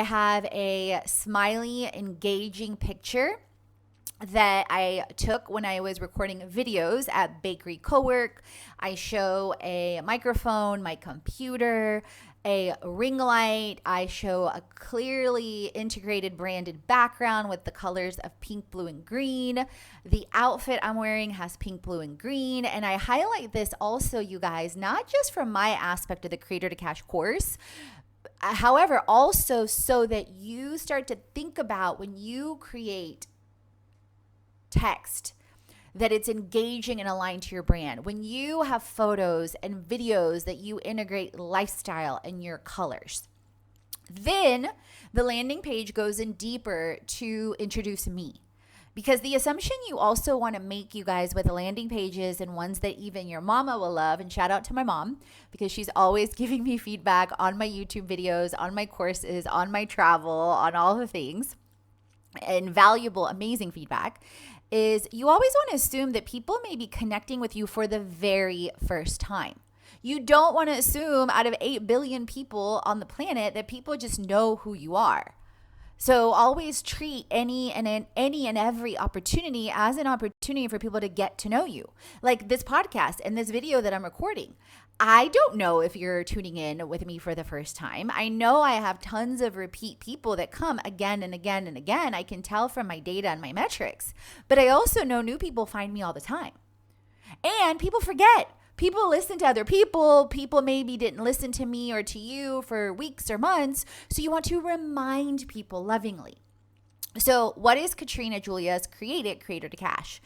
I have a smiley, engaging picture that I took when I was recording videos at Bakery Cowork. I show a microphone, my computer, a ring light. I show a clearly integrated branded background with the colors of pink, blue, and green. The outfit I'm wearing has pink, blue, and green. And I highlight this also, you guys, not just from my aspect of the Creator to Cash course, however, also so that you start to think about when you create text that it's engaging and aligned to your brand. When you have photos and videos that you integrate lifestyle and your colors, then the landing page goes in deeper to introduce me. Because the assumption you also want to make, you guys, with landing pages and ones that even your mama will love, and shout out to my mom because she's always giving me feedback on my YouTube videos, on my courses, on my travel, on all the things, and valuable, amazing feedback, is you always want to assume that people may be connecting with you for the very first time. You don't want to assume out of 8 billion people on the planet that people just know who you are. So always treat any and every opportunity as an opportunity for people to get to know you. Like this podcast and this video that I'm recording. I don't know if you're tuning in with me for the first time. I know I have tons of repeat people that come again and again and again. I can tell from my data and my metrics. But I also know new people find me all the time. And people forget. People listen to other people. People maybe didn't listen to me or to you for weeks or months. So you want to remind people lovingly. So what is Katrina Julia's Creator to Cash?